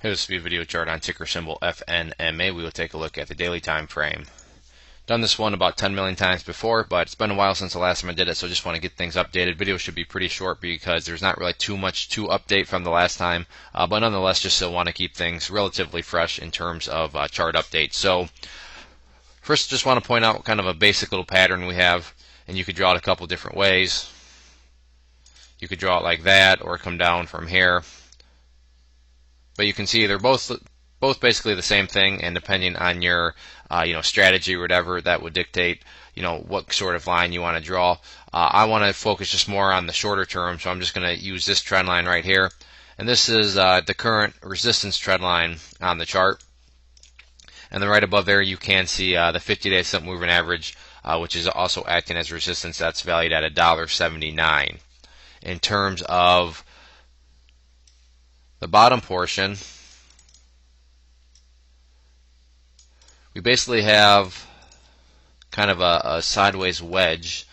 Here, this will be a video chart on ticker symbol FNMA. We will take a look at the daily time frame. Done this one about 10 million times before, but it's been a while since the last time I did it, so I just want to get things updated. Video should be pretty short because there's not really too much to update from the last time, but nonetheless, just still want to keep things relatively fresh in terms of chart updates. So first, just want to point out kind of a basic little pattern we have, and you could draw it a couple different ways. You could draw it like that, or come down from here. But you can see they're both basically the same thing, and depending on your strategy or whatever, that would dictate what sort of line you want to draw. I want to focus just more on the shorter term, so I'm just going to use this trend line right here, and this is the current resistance trend line on the chart. And then right above there you can see the 50-day simple moving average, which is also acting as resistance. That's valued at $1.79. In terms of the bottom portion, we basically have kind of a sideways wedge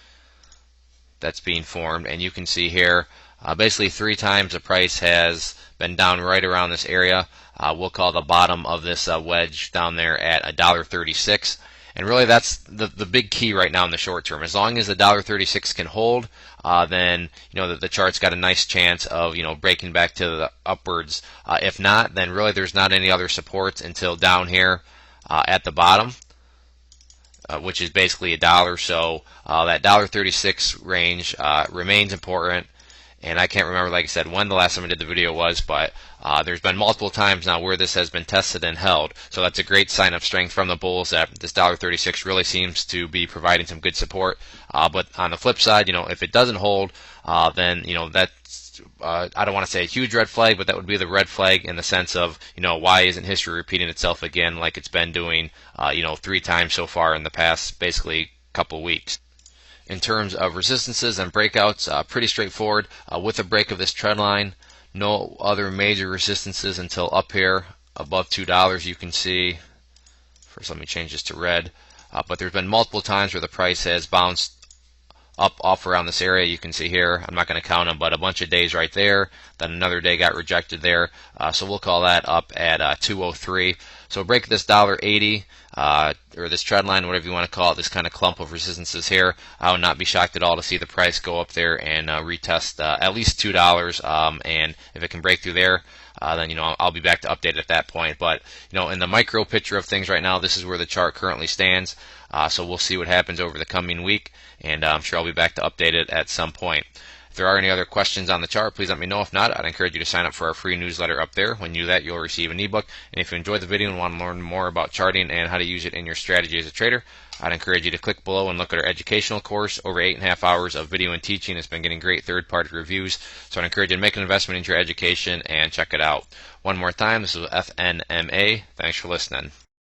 that's being formed, and you can see here basically 3 times the price has been down right around this area. We'll call the bottom of this wedge down there at $1.36. And really that's the big key right now in the short term. As long as the $1.36 can hold, then the chart's got a nice chance of breaking back to the upwards. If not, then really there's not any other supports until down here at the bottom, which is basically $1. So that $1.36 range remains important. And I can't remember, like I said, when the last time I did the video was, but there's been multiple times now where this has been tested and held. So that's a great sign of strength from the bulls that this $1.36 really seems to be providing some good support. But on the flip side, if it doesn't hold, then that's I don't want to say a huge red flag, but that would be the red flag in the sense of why isn't history repeating itself again like it's been doing 3 times so far in the past basically couple weeks. In terms of resistances and breakouts, pretty straightforward. With a break of this trend line, no other major resistances until up here above $2. You can see. First, let me change this to red. But there's been multiple times where the price has bounced up off around this area. You can see here, I'm not going to count them, but a bunch of days right there. Then another day got rejected there. So we'll call that up at 203. So break this $1.80 or this trend line, whatever you want to call it, this kind of clump of resistances here. I would not be shocked at all to see the price go up there and retest at least $2. And if it can break through there, then I'll be back to update at that point. But in the micro picture of things right now, this is where the chart currently stands. So we'll see what happens over the coming week, and I'm sure I'll be back to update it at some point. If there are any other questions on the chart, please let me know. If not, I'd encourage you to sign up for our free newsletter up there. When you do that, you'll receive an ebook. And if you enjoyed the video and want to learn more about charting and how to use it in your strategy as a trader, I'd encourage you to click below and look at our educational course. Over 8.5 hours of video and teaching. It's been getting great third-party reviews. So I'd encourage you to make an investment into your education and check it out. One more time, this is FNMA. Thanks for listening.